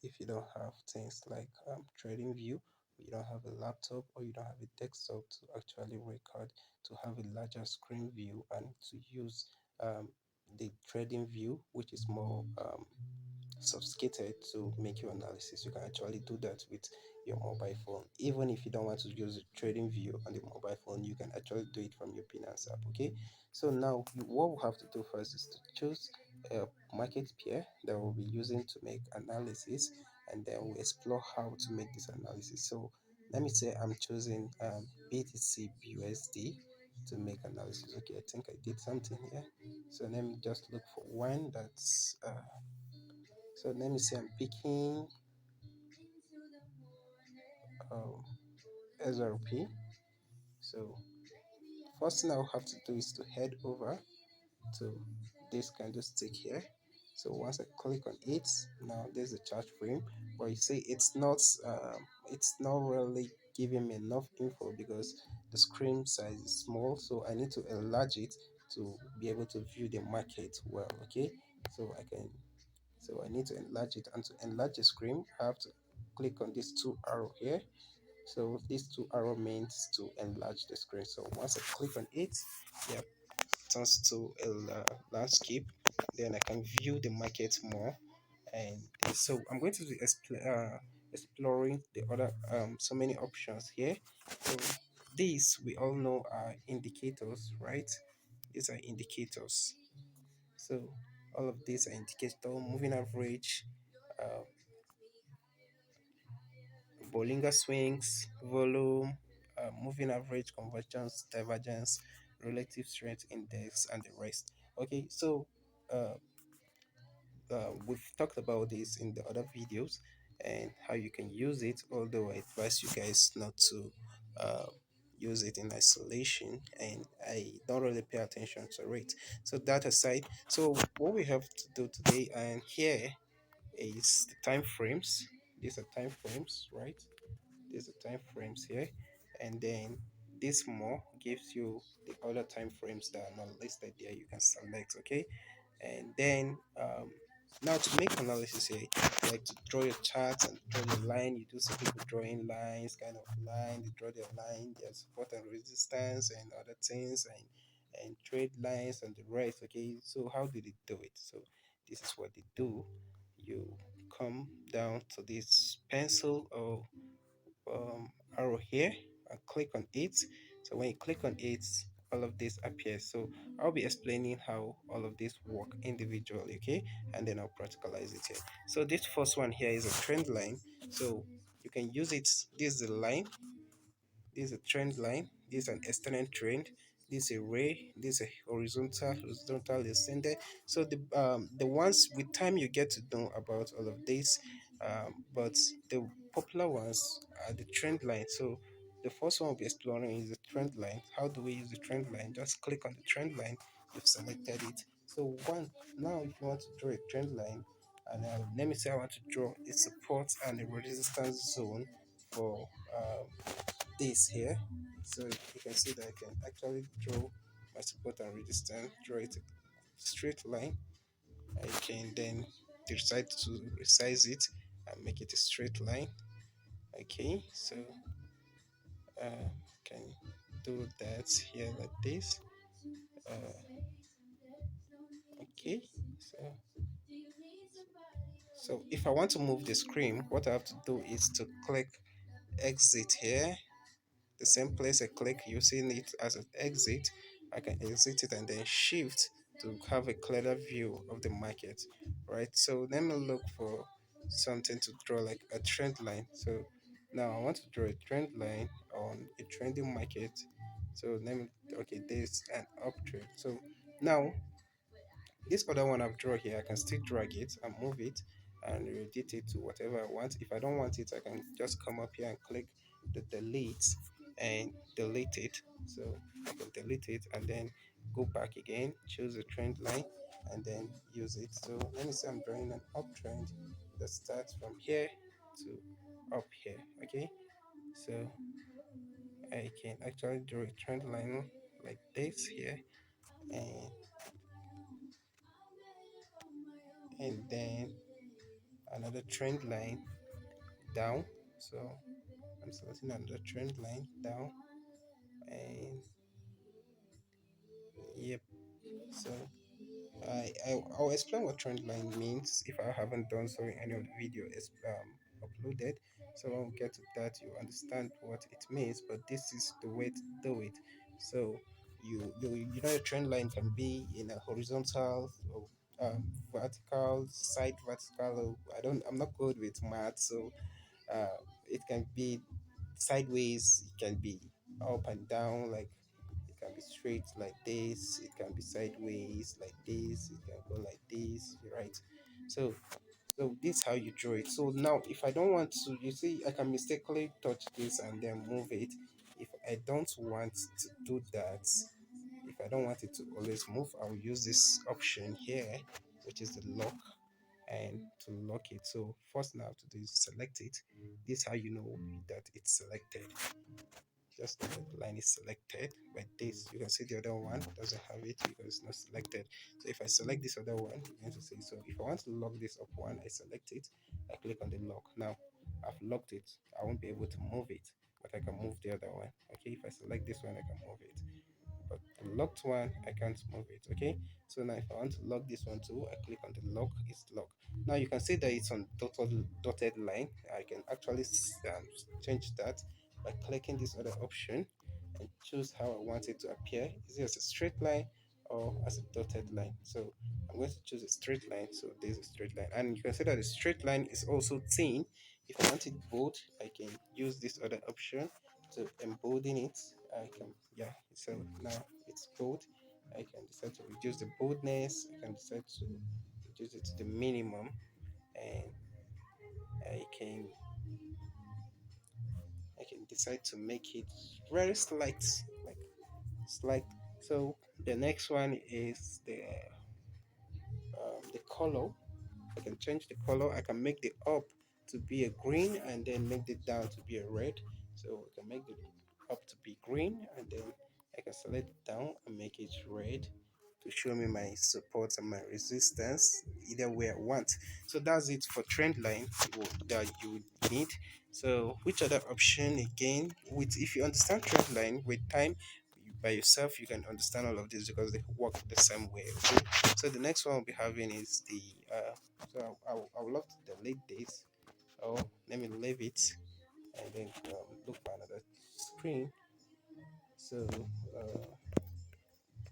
if you don't have things like trading view, you don't have a laptop or you don't have a desktop to actually record, to have a larger screen view and to use um, the trading view, which is more sophisticated to make your analysis. You can actually do that with your mobile phone. Even if you don't want to use the trading view on the mobile phone, you can actually do it from your Binance app. Okay, so now what we have to do first is to choose a market pair that we'll be using to make analysis, and then we explore how to make this analysis. So let me say I'm choosing BTC BUSD to make analysis. Okay, I think I did something here. So let me just look for one that's so let me say I'm picking um, H0W. So first thing I'll have to do is to head over to this candlestick here. So once I click on it, now there's a chart frame, but you see it's not really giving me enough info because the screen size is small. So I need to enlarge it to be able to view the market well. Okay, so I need to enlarge it, and to enlarge the screen, I have to click on this two arrow here. So this two arrow means to enlarge the screen. So once I click on it, yeah, turns to a landscape. Then I can view the market more. And so I'm going to be exploring the other so many options here. So these we all know are indicators, right? These are indicators. So all of these are indicator, moving average, uh, Bollinger swings, volume, moving average, convergence, divergence, relative strength index, and the rest. Okay, so uh, we've talked about this in the other videos and how you can use it, although I advise you guys not to uh, use it in isolation, and I don't really pay attention to it. So that aside, so what we have to do today and here is the time frames. These are time frames, right? These are time frames here, and then this more gives you the other time frames that are not listed there. You can select, okay, and then now to make analysis here, you like to draw your charts and draw your line. You do see people drawing lines, kind of line. They draw their line, their support and resistance, and other things, and trade lines and the rest. Okay, so how do they do it? So this is what they do. You come down to this pencil or arrow here and click on it. So when you click on it, all of this appears. So I'll be explaining how all of this work individually, okay, and then I'll practicalize it here. So this first one here is a trend line. So you can use it. This is a line, this is a trend line, this is an external trend, this is a ray, this is a horizontal extended. So the ones with time you get to know about all of this, but the popular ones are the trend line. So the first one we'll be exploring is the trend line. How do we use the trend line? Just click on the trend line, you've selected it. So one, now if you want to draw a trend line, and let me say I want to draw a support and a resistance zone for this here. So you can see that I can actually draw my support and resistance, draw it a straight line. I can then decide to resize it and make it a straight line. Okay, so can do that here like this. Okay, so if I want to move the screen, what I have to do is to click exit here. The same place I click using it as an exit, I can exit it and then shift to have a clearer view of the market, right? So let me look for something to draw like a trend line. So now I want to draw a trend line on a trending market. So let me, okay, there's an uptrend. So now this other one I've drawn here, I can still drag it and move it and edit it to whatever I want. If I don't want it, I can just come up here and click the delete and delete it. So I can delete it and then go back again, choose a trend line and then use it. So let me say I'm drawing an uptrend that starts from here to up here. Okay, so I can actually draw a trend line like this here, and then another trend line down. So I'm selecting another trend line down, and yep. So I'll explain what trend line means if I haven't done so in any of the video is uploaded. So when we get to that, you understand what it means. But this is the way to do it. So you know, a trend line can be in a horizontal or vertical, side vertical. Or I'm not good with math, so it can be sideways. It can be up and down, like it can be straight like this, it can be sideways like this, it can go like this, right? So this is how you draw it. So now if I don't want to, you see, I can mistakenly touch this and then move it. If I don't want to do that, if I don't want it to always move, I'll use this option here, which is the lock, and to lock it. So first now to do is select it. This is how you know that it's selected. Just the line is selected. But this, you can see the other one doesn't have it because it's not selected. So if I select this other one, you're going to see. So if I want to lock this up one, I select it, I click on the lock. Now I've locked it. I won't be able to move it, but I can move the other one. Okay, if I select this one, I can move it, but the locked one I can't move it. Okay, so now if I want to lock this one too, I click on the lock, it's locked. Now you can see that it's on dotted line. I can actually change that by clicking this other option and choose how I want it to appear. Is it as a straight line or as a dotted line? So I'm going to choose a straight line. So there's a straight line, and you can see that the straight line is also thin. If I want it bold, I can use this other option to embolden it. I can, yeah, so now it's bold. I can decide to reduce the boldness. I can decide to reduce it to the minimum, and I can I can decide to make it very slight, like slight. So the next one is the color. I can change the color. I can make the up to be a green and then make the down to be a red. So I can make the up to be green and then I can select down and make it red to show me my support and my resistance either way I want. So that's it for trend line that you would need. So which other option again? With if you understand trend line with time by yourself, you can understand all of this because they work the same way. Okay. So the next one we'll be having is the so I would love to delete this. Oh, let me leave it and then look for another screen. So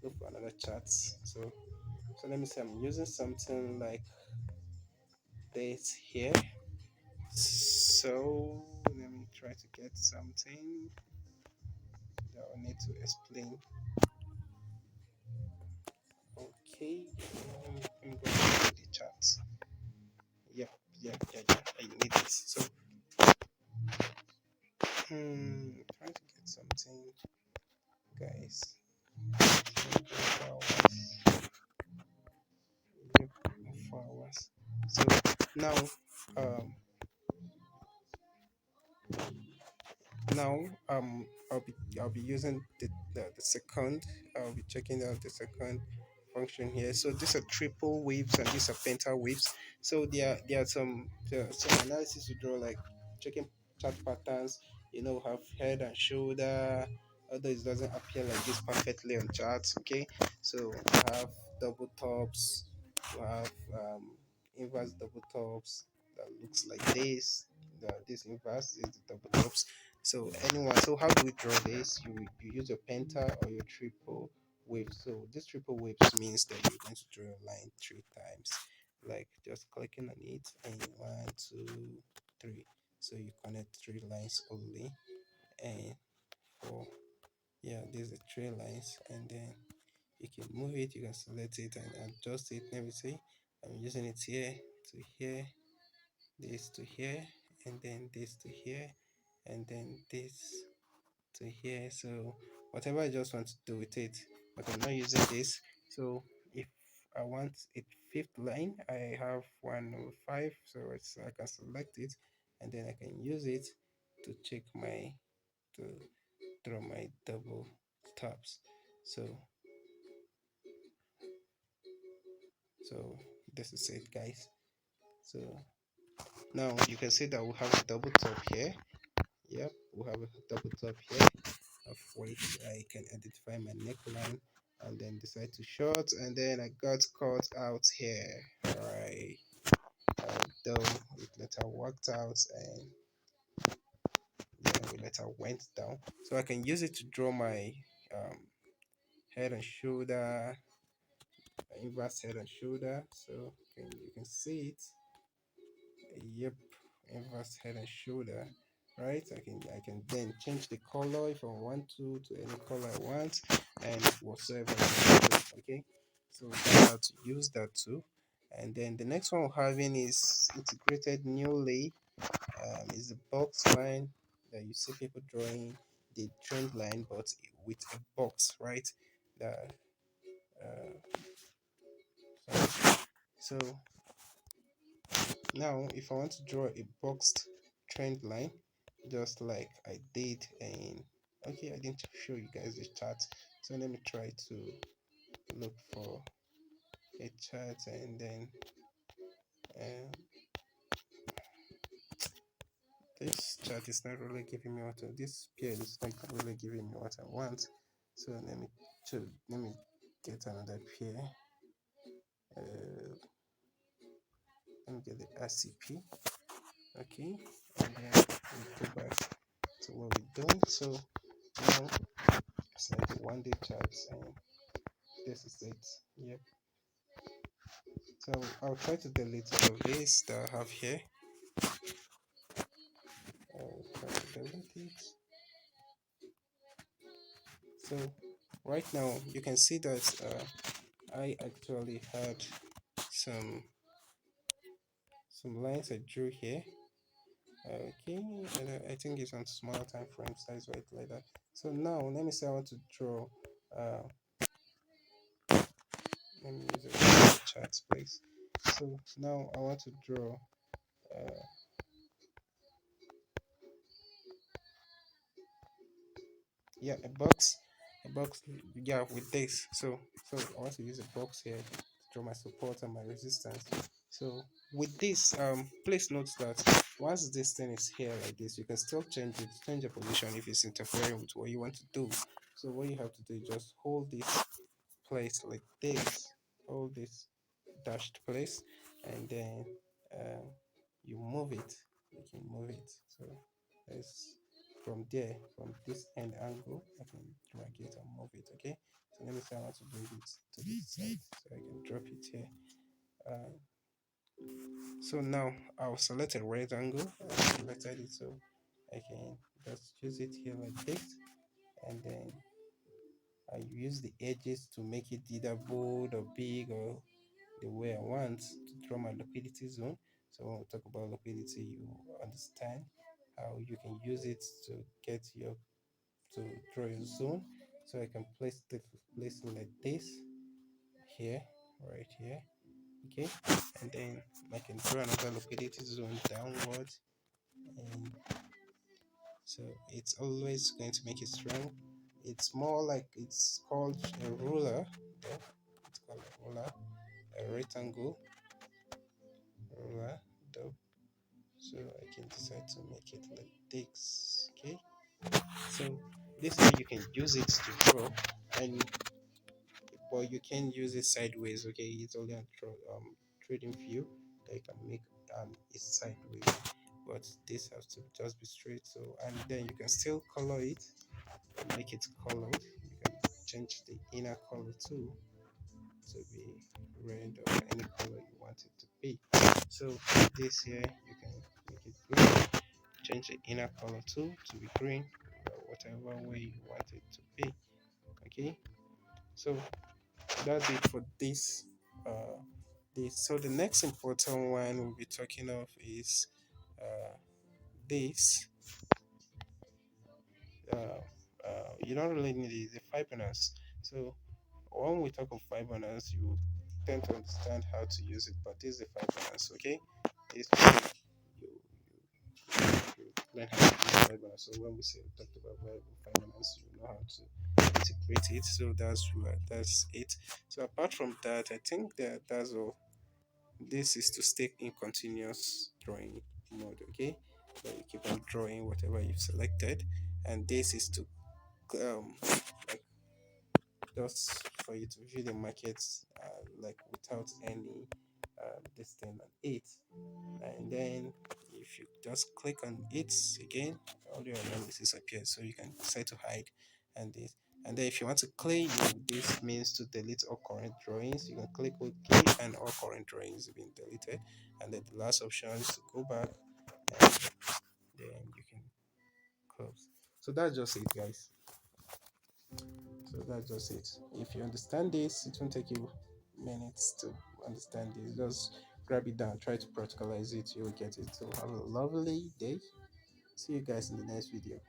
look for another chat. So let me say I'm using something like this here. So let me try to get something that I need to explain. Okay, let me go to the chat. Yeah, yeah. I need this. So trying to get something, guys. 4 hours. So now, um, now I'll be using the second. I'll be checking out the second function here. So these are triple waves and these are penta waves. So there are some analysis to draw, like checking chart patterns. You know, have head and shoulder. Although it doesn't appear like this perfectly on charts. Okay, so I have double tops. We have inverse double tops that looks like this. This inverse is the double tops. So anyone, so how do we draw this? You use your penta or your triple wave. So this triple waves means that you're going to draw a line 3 times, like just clicking on it and 1, 2, 3. So you connect 3 lines only, and for yeah, there's the 3 lines, and then you can move it, you can select it and adjust it. Let me see, I'm using it here to here, this to here, and then this to here, and then this to here. So whatever I just want to do with it, but I'm not using this. So if I want a fifth line, I have 105, so I can select it and then I can use it to check my to draw my double tops. So this is it, guys. So Now you can see that we have a double top here. Yep, we have a double top here of which I can identify my neckline and then decide to short, and then I got caught out here. Alright, though it later worked out and then we later went down. So I can use it to draw my um, head and shoulder, inverse head and shoulder. So you can see it. Yep, inverse head and shoulder. Right, I can then change the color if I want to any color I want, and whatsoever I want to do. Okay, so that's how to use that too. And then the next one we're having is integrated newly. Is the box line that you see people drawing the trend line, but with a box, right? The sorry. So now, if I want to draw a boxed trend line, just like I did in, okay, I didn't show you guys the chart. So let me try to look for a chart, and then uh, this chart is not really giving me what this peer is not really giving me what I want. So let me get another pair. Uh, let me get the RCP. Okay, and then we go back to what we're doing. So now it's like a 1 day chart, and this is it. Yep. So I'll try to delete all of this that I have here. I'll try to delete it. So right now you can see that I actually had some lines I drew here. Okay, and I think it's on small time frame size, right, like that. So now let me say I want to draw. Uh, Let me use a chart space. So now I want to draw. Uh, yeah, a box. Yeah, with this. So I want to use a box here to draw my support and my resistance. So with this, please note that once this thing is here like this, you can still change the position if it's interfering with what you want to do. So what you have to do is just hold this place like this, hold this dashed place, and then um, you move it. You can move it. So let's from there, from this end angle, I can drag it and move it. Okay. So let me say I want to bring it to this side, so I can drop it here. Uh, so now I'll select a right angle. I selected it, so I can just use it here like this, and then I use the edges to make it either bold or big or the way I want to draw my liquidity zone. So when we talk about liquidity, you understand how you can use it to get your to draw your zone. So I can place it like this here, right here. Okay, and then I can draw another liquidity zone downward, and so it's always going to make it strong. It's more like it's called a ruler. Yeah, it's called a ruler, a rectangle ruler. Though. So I can decide to make it like this. Okay, so this way you can use it to draw, and but you can use it sideways. Okay, it's only on trading view that you can make it sideways, but this has to just be straight. So and then you can still color it, make it colored. You can change the inner color too to be red or any color you want it to be. So this here you can make it green, change the inner color too to be green, or whatever way you want it to be. Okay, so that's it for this. So the next important one we'll be talking of is this. Uh, you don't really need it, the Fibonacci. So when we talk of Fibonacci, you tend to understand how to use it, but this is the Fibonacci, okay? This you, you learn how to use Fibonacci. So when we say we talked about Fibonacci, you know how to integrate it. So that's it. So apart from that, I think that's all. This is to stay in continuous drawing. mode. Okay, so you keep on drawing whatever you've selected, and this is to like just for you to view the markets like without any this thing on it. And then if you just click on it again, all your analysis appears, so you can decide to hide and this. And then if you want to clean, this means to delete all current drawings. You can click OK and all current drawings have been deleted. And then the last option is to go back and then you can close. So that's just it, guys. So that's just it. If you understand this, it won't take you minutes to understand this. Just grab it down, try to practicalize it, you'll get it. So have a lovely day. See you guys in the next video.